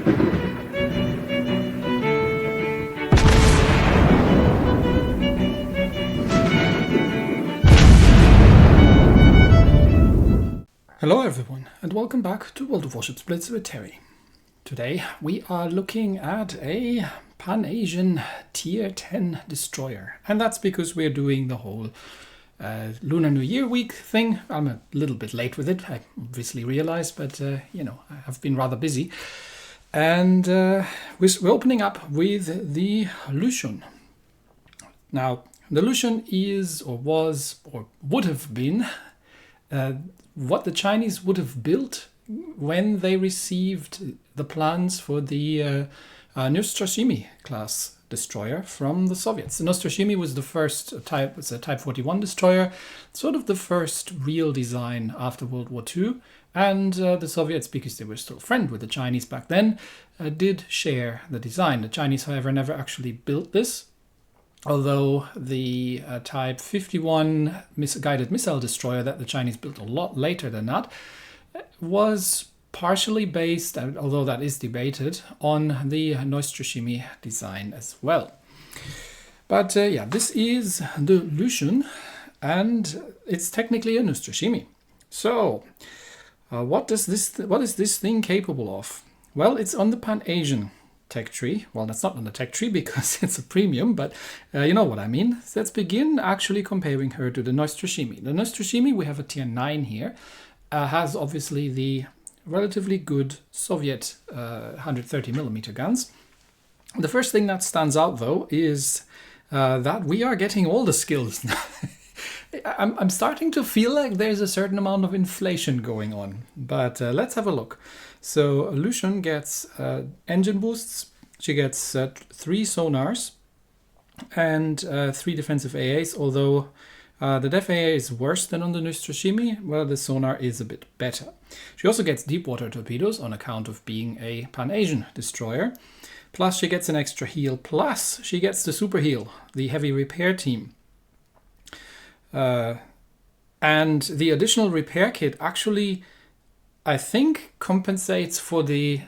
Hello everyone and welcome back to World of Warships Blitz with Terry. Today we are looking at a Pan-Asian Tier 10 destroyer, and that's because we're doing the whole Lunar New Year week thing. I'm a little bit late with it, I obviously realize, but you know, I have been rather busy. And we're opening up with the Lüshun. Now, the Lüshun is, or was, or would have been what the Chinese would have built when they received the plans for the Nostroshimi class destroyer from the Soviets. The Nostroshimi was the first type, it's a Type 41 destroyer, sort of the first real design after World War II. And the Soviets, because they were still friends with the Chinese back then, did share the design. The Chinese, however, never actually built this. Although the Type 51 guided missile destroyer that the Chinese built a lot later than that was partially based, although that is debated, on the Nostroshimi design as well. But yeah, this is the Lüshun, and it's technically a Nostroshimi. So, what is this thing capable of? Well, it's on the Pan-Asian tech tree. Well, that's not on the tech tree because it's a premium, but you know what I mean. So let's begin actually comparing her to the Nostroshimi. The Nostroshimi, we have a tier 9 here, has obviously the relatively good Soviet 130mm guns. The first thing that stands out though is that we are getting all the skills now. I'm starting to feel like there's a certain amount of inflation going on, but let's have a look. So Lüshun gets engine boosts, she gets 3 sonars and 3 defensive AAs, although the def AA is worse than on the Nostroshimi, well, the sonar is a bit better. She also gets deep water torpedoes on account of being a Pan-Asian destroyer, plus she gets an extra heal, plus she gets the super heal, the heavy repair team. And the additional repair kit actually, I think, compensates for the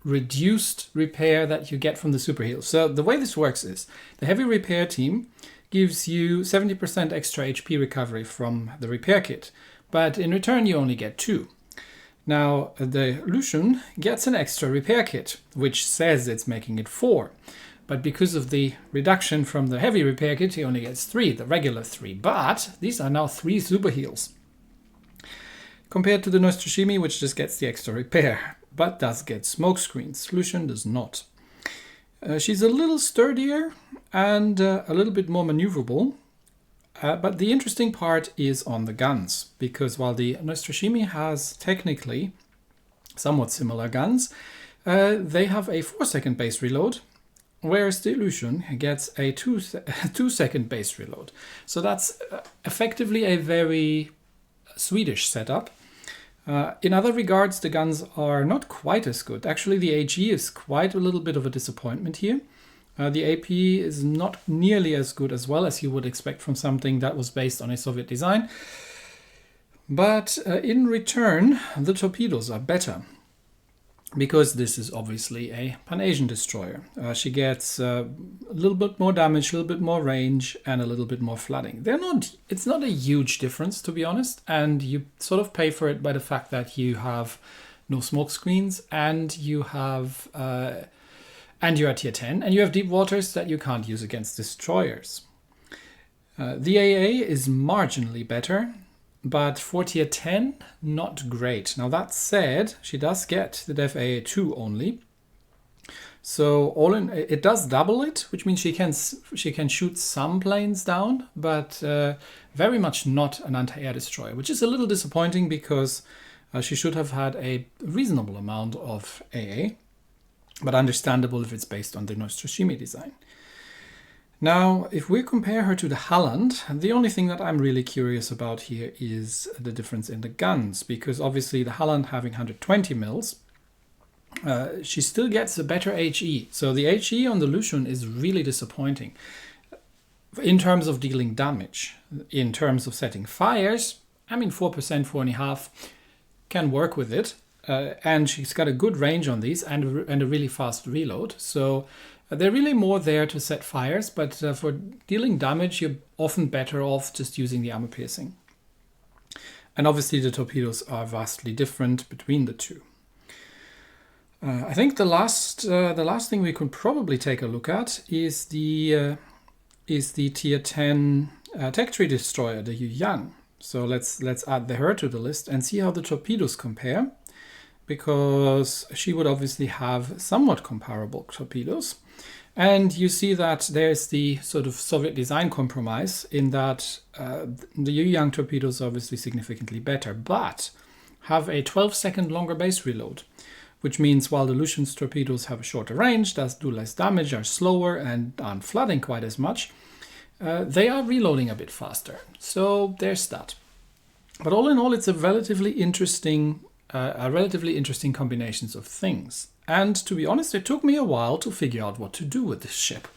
reduced repair that you get from the super heal. So the way this works is the heavy repair team gives you 70% extra HP recovery from the repair kit, but in return you only get 2. Now the Lüshun gets an extra repair kit, which says it's making it 4. But because of the reduction from the heavy repair kit, he only gets 3, the regular 3. But these are now 3 super heals, compared to the Nostroshimi, which just gets the extra repair, but does get smoke screens. Lüshun does not. She's a little sturdier and a little bit more maneuverable. But the interesting part is on the guns, because while the Nostroshimi has technically somewhat similar guns, they have a 4-second base reload, whereas the Lüshun gets a 2-second base reload. So that's effectively a very Swedish setup. In other regards, the guns are not quite as good. Actually, the AG is quite a little bit of a disappointment here. The AP is not nearly as good as well as you would expect from something that was based on a Soviet design. But in return, the torpedoes are better, because this is obviously a Pan-Asian destroyer. She gets a little bit more damage, a little bit more range, and a little bit more flooding. It's not a huge difference, to be honest, and you sort of pay for it by the fact that you have no smoke screens, and you have and you're at tier 10, and you have deep waters that you can't use against destroyers. The AA is marginally better, but for tier 10, not great. Now that said, she does get the def AA2 only. So all in, it does double it, which means she can shoot some planes down, but very much not an anti-air destroyer, which is a little disappointing because she should have had a reasonable amount of AA, but understandable if it's based on the Nostroshimi design. Now, if we compare her to the Halland, the only thing that I'm really curious about here is the difference in the guns, because obviously the Halland having 120 mils, she still gets a better HE. So the HE on the Lüshun is really disappointing in terms of dealing damage. In terms of setting fires, I mean 4%, 4.5% can work with it. and she's got a good range on these and a really fast reload. So they're really more there to set fires, but for dealing damage, you're often better off just using the armor piercing. And obviously the torpedoes are vastly different between the two. I think the last thing we could probably take a look at is the tier 10 tech tree destroyer, the Lüshun. So let's add her to the list and see how the torpedoes compare, because she would obviously have somewhat comparable torpedoes. And you see that there's the sort of Soviet design compromise in that the Lüshun torpedoes are obviously significantly better, but have a 12-second longer base reload, which means while the Lüshun's torpedoes have a shorter range, thus do less damage, are slower, and aren't flooding quite as much, they are reloading a bit faster. So there's that. But all in all, it's a relatively interesting combinations of things. And to be honest, it took me a while to figure out what to do with this ship.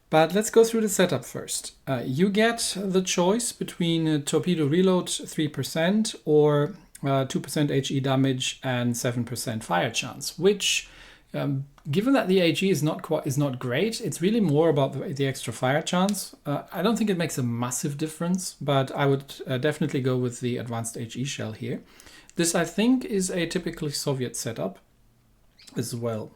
But let's go through the setup first. You get the choice between torpedo reload 3% or 2% HE damage and 7% fire chance, which, given that the HE is not great, it's really more about the extra fire chance. I don't think it makes a massive difference, but I would definitely go with the advanced HE shell here. This, I think, is a typically Soviet setup as well.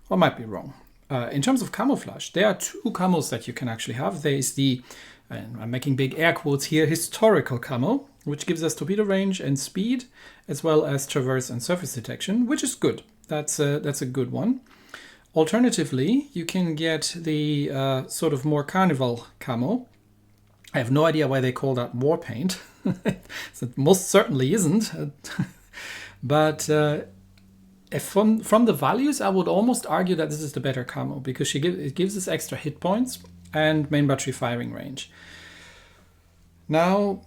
I might be wrong. In terms of camouflage, there are two camos that you can actually have. There is the, and I'm making big air quotes here, historical camo, which gives us torpedo range and speed, as well as traverse and surface detection, which is good. That's a good one. Alternatively, you can get the sort of more carnival camo. I have no idea why they call that war paint. It most certainly isn't. But from the values, I would almost argue that this is the better camo, because it gives us extra hit points and main battery firing range. Now,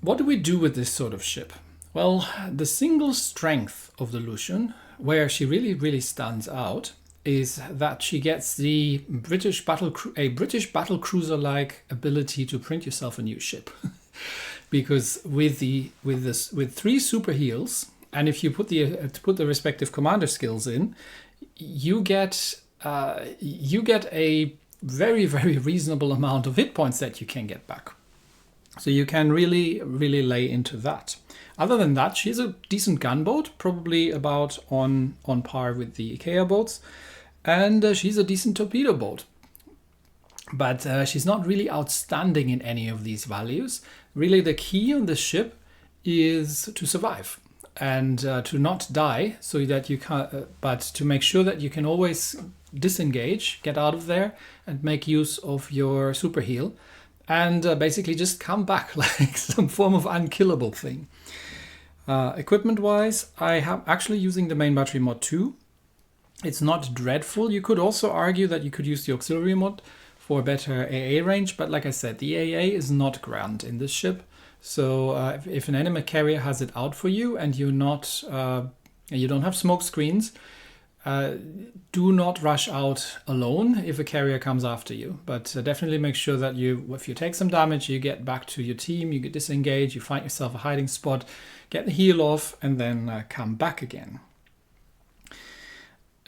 what do we do with this sort of ship? Well, the single strength of the Lüshun, where she really, really stands out, is that she gets the British battle cruiser-like ability to print yourself a new ship. Because with 3 super heals, and if you put the respective commander skills in, you get a very, very reasonable amount of hit points that you can get back. So you can really, really lay into that. Other than that, she's a decent gunboat, probably about on par with the IKEA boats, and she's a decent torpedo boat. But she's not really outstanding in any of these values. Really, the key on this ship is to survive and to not die, so that you can, but to make sure that you can always disengage, get out of there, and make use of your super heal, and basically just come back like some form of unkillable thing. Equipment-wise, I am actually using the main battery mod 2. It's not dreadful. You could also argue that you could use the auxiliary mod for better AA range, but like I said, the AA is not grand in this ship. So if an enemy carrier has it out for you and you don't have smoke screens, do not rush out alone if a carrier comes after you. But definitely make sure that if you take some damage, you get back to your team, you get disengaged, you find yourself a hiding spot, get the heal off, and then come back again.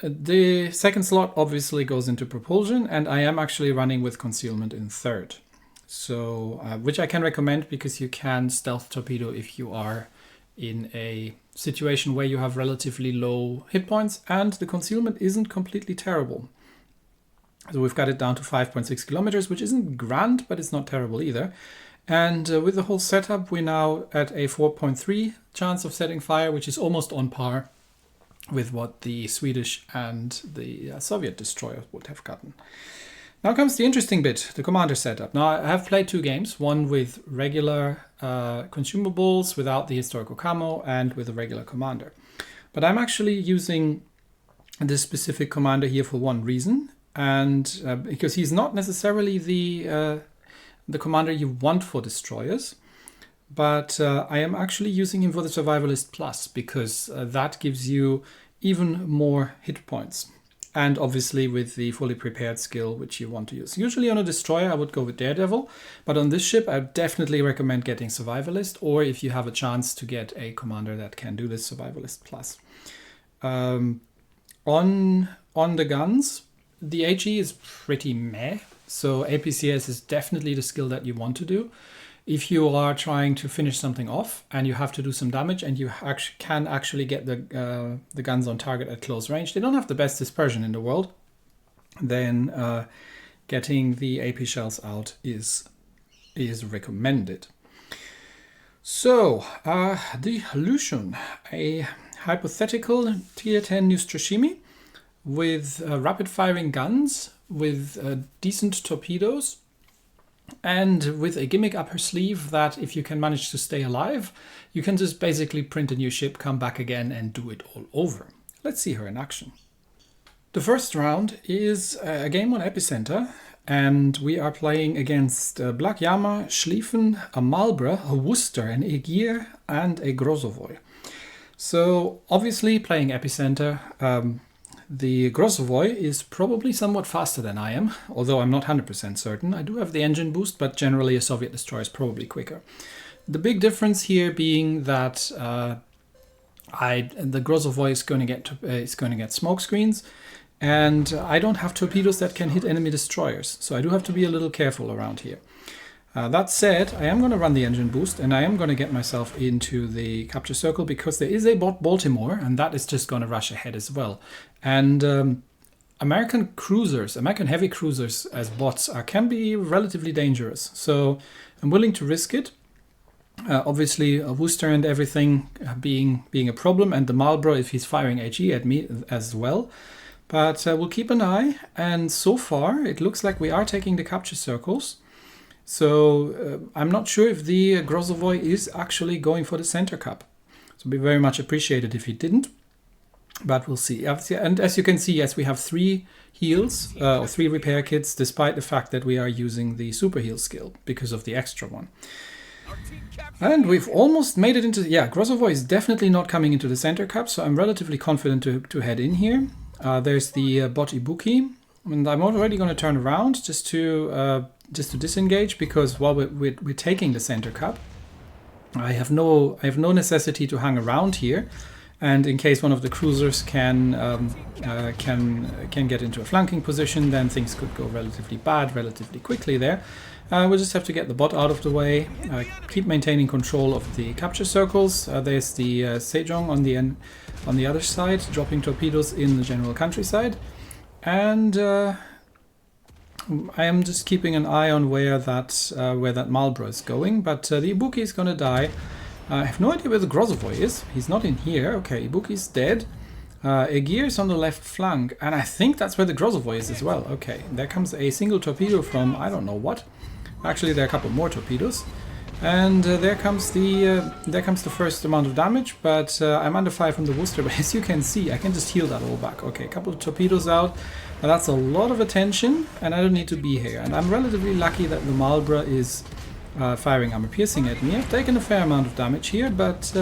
The second slot obviously goes into propulsion, and I am actually running with concealment in third. So, which I can recommend because you can stealth torpedo if you are in a situation where you have relatively low hit points, and the concealment isn't completely terrible. So we've got it down to 5.6 kilometers, which isn't grand, but it's not terrible either. And with the whole setup, we're now at a 4.3 chance of setting fire, which is almost on par with what the Swedish and the Soviet destroyer would have gotten. Now comes the interesting bit, the commander setup. Now I have played 2 games, one with regular consumables without the historical camo and with a regular commander. But I'm actually using this specific commander here for one reason, and because he's not necessarily the commander you want for destroyers, but I am actually using him for the Survivalist Plus, because that gives you even more hit points. and obviously with the fully prepared skill which you want to use. Usually on a destroyer I would go with Daredevil, but on this ship I definitely recommend getting Survivalist, or if you have a chance to get a commander that can do this, Survivalist Plus. On the guns, the HE is pretty meh, so APCS is definitely the skill that you want to do. If you are trying to finish something off and you have to do some damage and you can actually get the guns on target at close range, they don't have the best dispersion in the world, then getting the AP shells out is recommended. So, the Lüshun, a hypothetical tier 10 Nostroshimi with rapid firing guns, with decent torpedoes, and with a gimmick up her sleeve that if you can manage to stay alive, you can just basically print a new ship, come back again and do it all over. Let's see her in action. The first round is a game on Epicenter, and we are playing against Black Yama, Schlieffen, a Marlborough, a Worcester, an Aegir, and a Grozovoi. So obviously playing Epicenter, the Grozovoi is probably somewhat faster than I am, although I'm not 100% certain. I do have the engine boost, but generally a Soviet destroyer is probably quicker. The big difference here being that the Grozovoi is going to get smoke screens, and I don't have torpedoes that can hit enemy destroyers, so I do have to be a little careful around here. That said, I am going to run the engine boost, and I am going to get myself into the capture circle because there is a bot Baltimore, and that is just going to rush ahead as well. And American heavy cruisers as bots can be relatively dangerous, so I'm willing to risk it. Obviously, a Worcester and everything being a problem, and the Marlborough if he's firing HE at me as well. But we'll keep an eye, and so far it looks like we are taking the capture circles. So I'm not sure if the Grozovoi is actually going for the center cup. So it'd be very much appreciated if he didn't, but we'll see. And as you can see, yes, we have 3 heals or 3 repair kits, despite the fact that we are using the super heal skill because of the extra one. And we've almost made it into, Grozovoi is definitely not coming into the center cup, so I'm relatively confident to head in here. There's the bot Ibuki, and I'm already going to turn around just to disengage, because while we're taking the center cup, I have no necessity to hang around here, and in case one of the cruisers can get into a flanking position, then things could go relatively bad relatively quickly there. We'll just have to get the bot out of the way, keep maintaining control of the capture circles. There's the Sejong on the other side, dropping torpedoes in the general countryside, and I am just keeping an eye on where that Marlborough is going, but the Ibuki is going to die. I have no idea where the Grozovoi is. He's not in here. Okay, Ibuki's dead. Aegir is on the left flank, and I think that's where the Grozovoi is as well. Okay, there comes a single torpedo from I don't know what. Actually, there are a couple more torpedoes, and there comes the first amount of damage. But I'm under fire from the Worcester. But as you can see, I can just heal that all back. Okay, a couple of torpedoes out. But that's a lot of attention, and I don't need to be here. And I'm relatively lucky that the Marlborough is firing armor piercing at me. I've taken a fair amount of damage here, but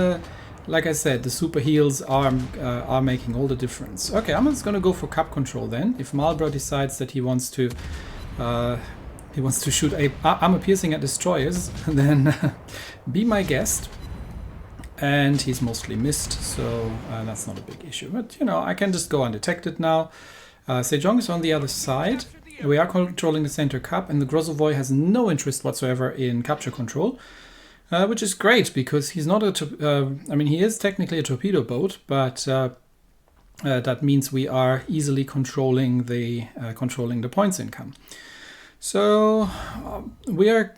like I said, the super heals are making all the difference. Okay, I'm just going to go for cap control then. If Marlborough decides that he wants to shoot armor piercing at destroyers, then be my guest. And he's mostly missed, so that's not a big issue. But you know, I can just go undetected now. Sejong is on the other side. We are controlling the center cup, and the Grozovoi has no interest whatsoever in capture control, which is great because he's not he is technically a torpedo boat, but that means we are easily controlling the points income. So we're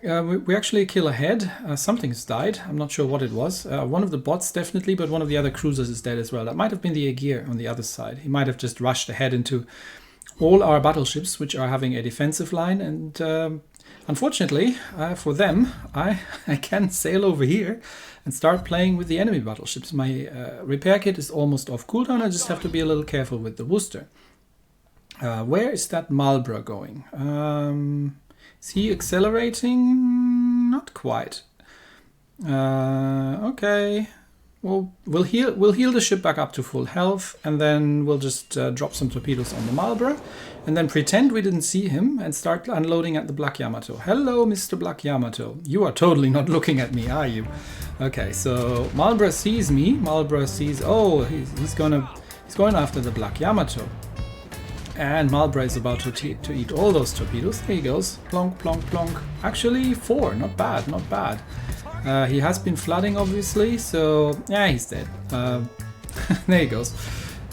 actually a kill ahead. Something's died. I'm not sure what it was. One of the bots definitely, but one of the other cruisers is dead as well. That might have been the Aegir on the other side. He might have just rushed ahead into all our battleships, which are having a defensive line. And unfortunately for them, I can sail over here and start playing with the enemy battleships. My repair kit is almost off cooldown. I just have to be a little careful with the Worcester. Where is that Marlborough going? Is he accelerating? Not quite. Okay. we'll heal the ship back up to full health, and then we'll just drop some torpedoes on the Marlborough, and then pretend we didn't see him and start unloading at the Black Yamato. Hello, Mr. Black Yamato. You are totally not looking at me, are you? Okay, so Marlborough sees me. Marlborough sees. Oh, he's going after the Black Yamato. And Marlborough is about to eat all those torpedoes. There he goes. Plonk, plonk, plonk. Actually, 4. Not bad, not bad. He has been flooding, obviously, so yeah, he's dead. There he goes.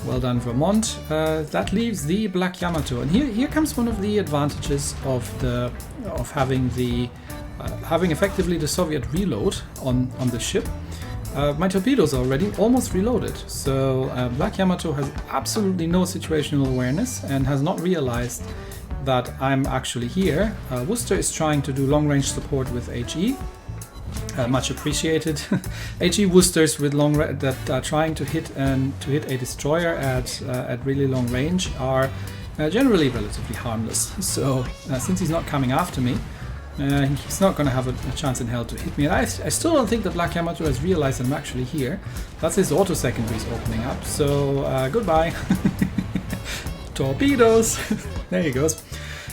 Well done, Vermont. That leaves the Black Yamato, and here comes one of the advantages of having effectively the Soviet reload on the ship. My torpedoes are already almost reloaded, so Black Yamato has absolutely no situational awareness and has not realized that I'm actually here. Worcester is trying to do long-range support with HE. Much appreciated. HE Worcesters with that are trying to hit a destroyer at really long range are generally relatively harmless. So since he's not coming after me, he's not going to have a chance in hell to hit me. And I still don't think the Black Yamato has realized I'm actually here. That's his auto secondaries opening up. So goodbye. Torpedoes. There he goes.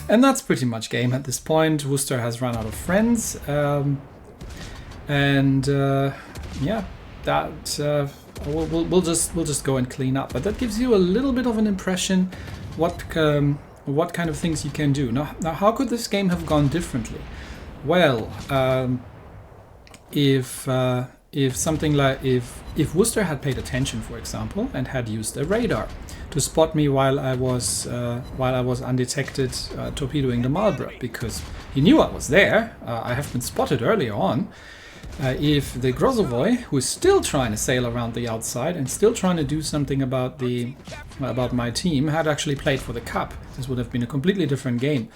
And that's pretty much game at this point. Worcester has run out of friends. Yeah, that we'll just go and clean up. But that gives you a little bit of an impression what kind of things you can do. Now how could this game have gone differently? Well, if something like if Worcester had paid attention, for example, and had used a radar to spot me while I was undetected torpedoing the Marlborough, because he knew I was there. I have been spotted earlier on. If the Grozovoy, who is still trying to sail around the outside and still trying to do something about my team, had actually played for the Cup, this would have been a completely different game.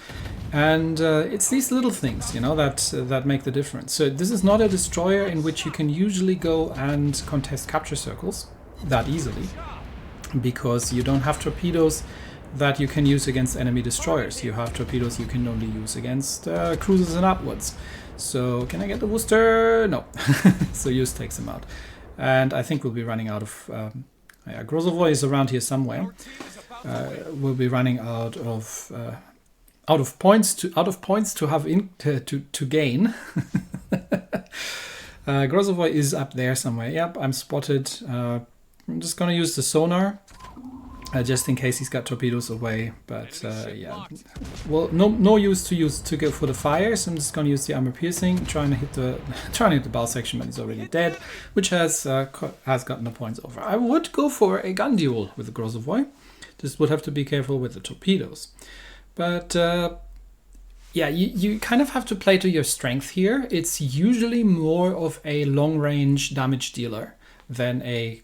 And it's these little things, that make the difference. So this is not a destroyer in which you can usually go and contest capture circles that easily, because you don't have torpedoes that you can use against enemy destroyers. You have torpedoes you can only use against cruisers and upwards. So can I get the Worcester? No. So Hughes takes him out. And I think we'll be running out of... Grozovoy is around here somewhere. We'll be running out of points to have to gain. Grozovoy is up there somewhere. Yep, I'm spotted. I'm just gonna use the sonar. Just in case he's got torpedoes away, but yeah. Well, no use to go for the fires. I'm just going to use the armor piercing, trying to hit the bow section, but he's already dead, which has gotten the points over. I would go for a gun duel with the Grozovoy. Just would have to be careful with the torpedoes, but yeah, you kind of have to play to your strength here. It's usually more of a long-range damage dealer than a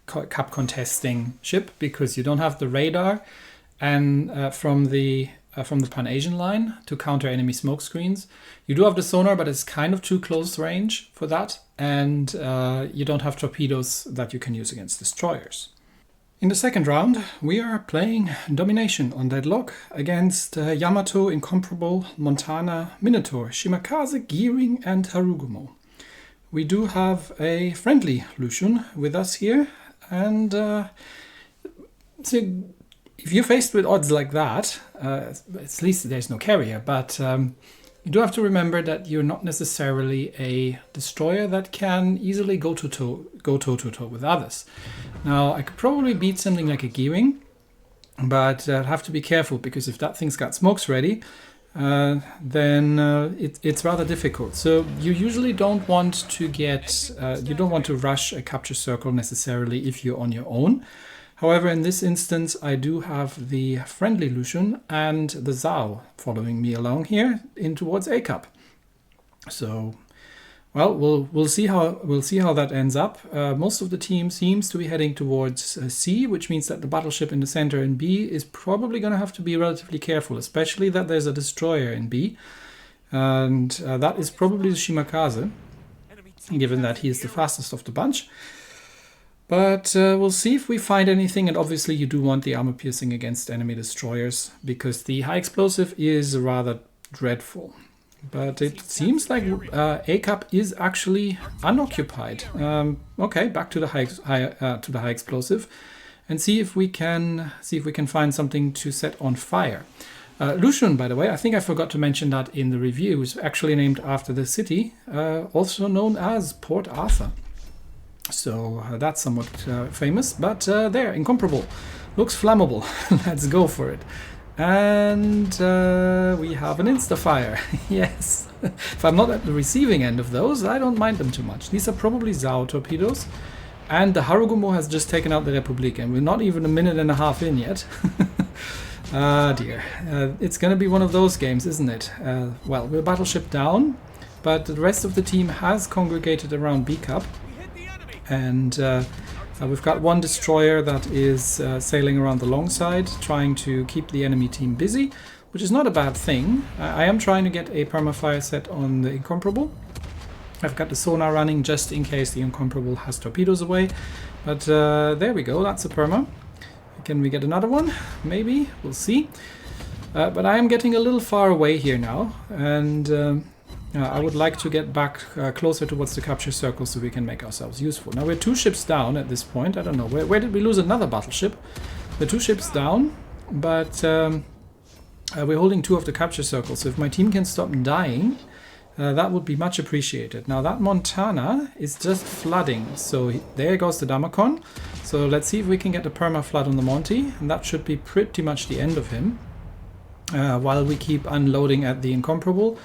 cup contesting ship, because you don't have the radar and from the Pan-Asian line to counter enemy smoke screens. You do have the sonar, but it's kind of too close range for that, and you don't have torpedoes that you can use against destroyers. In the second round, we are playing Domination on Deadlock against Yamato, Incomparable, Montana, Minotaur, Shimakaze, Gearing, and Harugumo. We do have a friendly Lüshun with us here, and so if you're faced with odds like that, at least there's no carrier, but you do have to remember that you're not necessarily a destroyer that can easily go toe-to-toe with others. Now, I could probably beat something like a Gearing, but I'd have to be careful, because if that thing's got smokes ready, then it's rather difficult. So you usually don't want to rush a capture circle necessarily if you're on your own. However, in this instance, I do have the friendly Lüshun and the Zhao following me along here in towards A Cup. So, well, we'll see how that ends up. Most of the team seems to be heading towards C, which means that the battleship in the center in B is probably going to have to be relatively careful, especially that there's a destroyer in B, and that is probably the Shimakaze, given that he is the fastest of the bunch. But we'll see if we find anything, and obviously you do want the armor piercing against enemy destroyers, because the high explosive is rather dreadful. But it seems like A-Cup is actually unoccupied. Okay, back to the high explosive, and see if we can find something to set on fire. Lüshun, by the way, I think I forgot to mention that in the review, is actually named after the city, also known as Port Arthur. So that's somewhat famous, but there, incomparable. Looks flammable. Let's go for it. And we have an insta-fire. Yes. If I'm not at the receiving end of those, I don't mind them too much. These are probably Zao torpedoes. And the Harugumo has just taken out the Republik, and we're not even a minute and a half in yet. Ah dear. It's going to be one of those games, isn't it? Well, we're battleship down, but the rest of the team has congregated around B-Cup. And we've got one destroyer that is sailing around the long side, trying to keep the enemy team busy, which is not a bad thing. I am trying to get a permafire set on the Incomparable. I've got the sonar running just in case the Incomparable has torpedoes away. But there we go, that's a perma. Can we get another one? Maybe, we'll see. But I am getting a little far away here now, and I would like to get back closer towards the capture circle so we can make ourselves useful. Now we're 2 ships down at this point. I don't know, where did we lose another battleship? We're 2 ships down, but we're holding 2 of the capture circles. So if my team can stop dying, that would be much appreciated. Now that Montana is just flooding, so there goes the Damacon. So let's see if we can get the perma flood on the Monty, and that should be pretty much the end of him. While we keep unloading at the Incomparable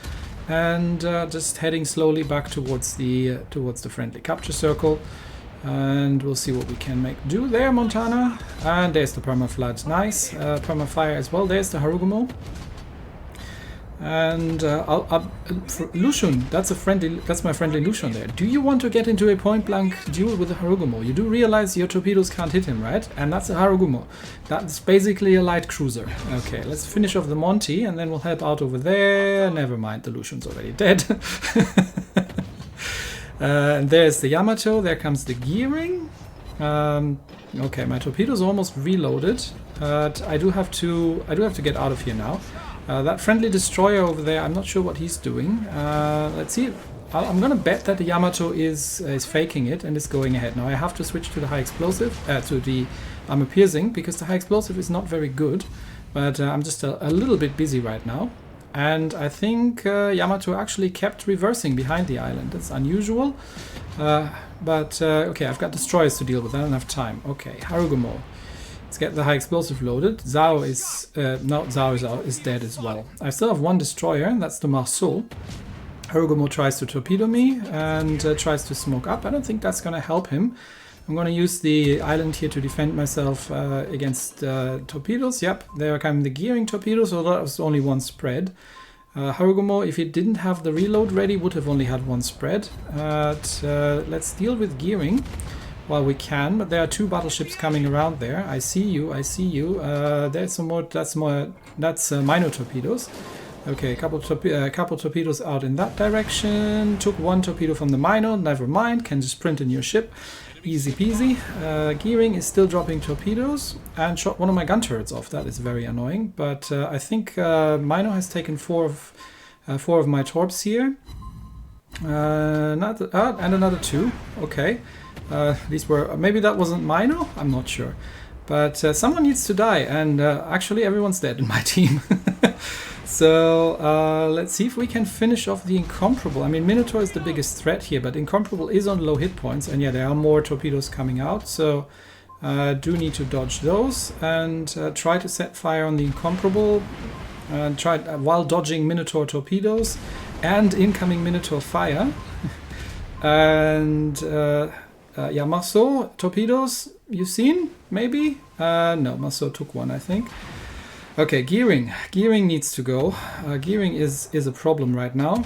and just heading slowly back towards the friendly capture circle, and we'll see what we can do there. Montana, and there's the perma flood. Nice. Perma fire as well. There's the Harugumo. And Lüshun, that's my friendly Lüshun there. Do you want to get into a point-blank duel with the Harugumo? You do realize your torpedoes can't hit him, right? And that's a Harugumo. That's basically a light cruiser. Okay, let's finish off the Monty, and then we'll help out over there. Never mind, the Lüshun's already dead. And there's the Yamato. There comes the gearing. Okay, my torpedoes are almost reloaded, but I do have to get out of here now. That friendly destroyer over there, I'm not sure what he's doing. Let's see. I'm gonna bet that the Yamato is faking it and is going ahead. Now I have to switch to the high explosive, to the armor piercing, because the high explosive is not very good. But I'm just a little bit busy right now. And I think Yamato actually kept reversing behind the island. That's unusual. But okay, I've got destroyers to deal with. I don't have time. Okay, Harugumo. Let's get the high explosive loaded. Zao is dead as well. I still have 1 destroyer, and that's the Marceau. Harugumo tries to torpedo me and tries to smoke up. I don't think that's going to help him. I'm going to use the island here to defend myself against torpedoes. Yep, there come the gearing torpedoes, so that was only 1 spread. Harugumo, if he didn't have the reload ready, would have only had 1 spread. Let's deal with gearing while we can, but there are 2 battleships coming around there. I see you. There's some more. That's minor torpedoes. Okay, a couple torpedoes out in that direction. Took 1 torpedo from the minor. Never mind. Can just print a new ship. Easy peasy. Gearing is still dropping torpedoes and shot 1 of my gun turrets off. That is very annoying. But I think minor has taken 4 of my torps here. And another 2. Okay. These were, maybe that wasn't minor, I'm not sure. But someone needs to die, and actually everyone's dead in my team. So let's see if we can finish off the Incomparable. I mean, Minotaur is the biggest threat here, but Incomparable is on low hit points, and yeah, there are more torpedoes coming out, so do need to dodge those, and try to set fire on the Incomparable, and try while dodging Minotaur torpedoes and incoming Minotaur fire. And yeah, Marceau torpedoes, you've seen? Maybe? No, Marceau took 1, I think. Okay, gearing. Gearing needs to go. Gearing is a problem right now.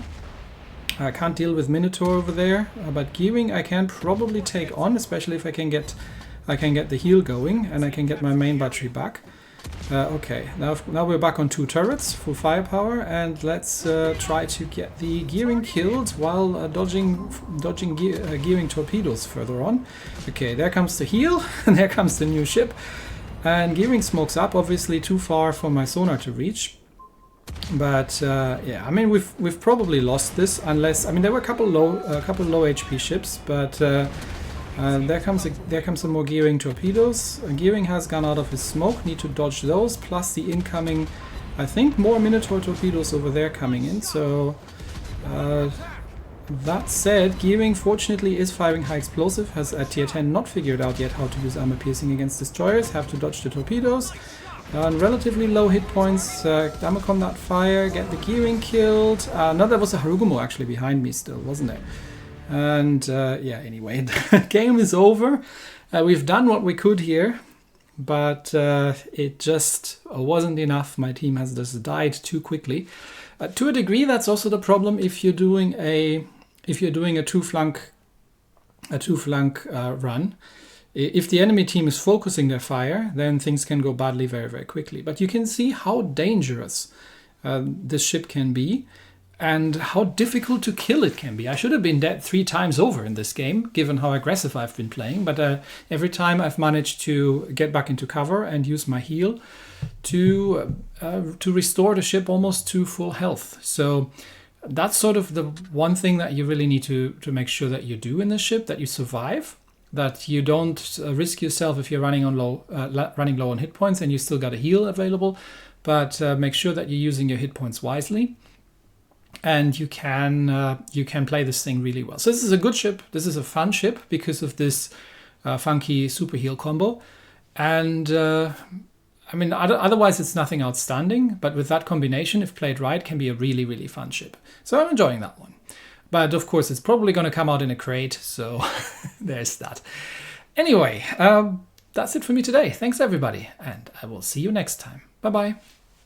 I can't deal with Minotaur over there, but gearing I can probably take on, especially if I can get the heal going and I can get my main battery back. Okay, now we're back on 2 turrets, full firepower, and let's try to get the gearing killed while dodging gearing torpedoes further on. Okay, there comes the heal, and there comes the new ship. And gearing smokes up, obviously too far for my sonar to reach. But yeah, I mean we've probably lost this unless, I mean, there were a couple low HP ships, but there comes some more gearing torpedoes. Gearing has gone out of his smoke. Need to dodge those, plus the incoming, I think, more Minotaur torpedoes over there coming in. So that said, Gearing fortunately is firing high explosive. Has at tier 10 not figured out yet how to use armor piercing against destroyers. Have to dodge the torpedoes. Relatively low hit points. Damacom that fire, get the Gearing killed. No, there was a Harugumo actually behind me still, wasn't there? And yeah, anyway, the game is over. We've done what we could here, but it just wasn't enough. My team has just died too quickly. To a degree, that's also the problem if you're doing a two flank run. If the enemy team is focusing their fire, then things can go badly very, very quickly. But you can see how dangerous this ship can be and how difficult to kill it can be. I should have been dead 3 times over in this game, given how aggressive I've been playing. But every time I've managed to get back into cover and use my heal to restore the ship almost to full health. So that's sort of the one thing that you really need to make sure that you do in this ship, that you survive. That you don't risk yourself if you're running low on hit points and you still got a heal available, but make sure that you're using your hit points wisely, and you can play this thing really well. So this is a good ship. This is a fun ship because of this funky super heal combo, and I mean otherwise it's nothing outstanding. But with that combination, if played right, can be a really, really fun ship. So I'm enjoying that one. But of course, it's probably going to come out in a crate, so there's that. Anyway, that's it for me today. Thanks, everybody, and I will see you next time. Bye-bye.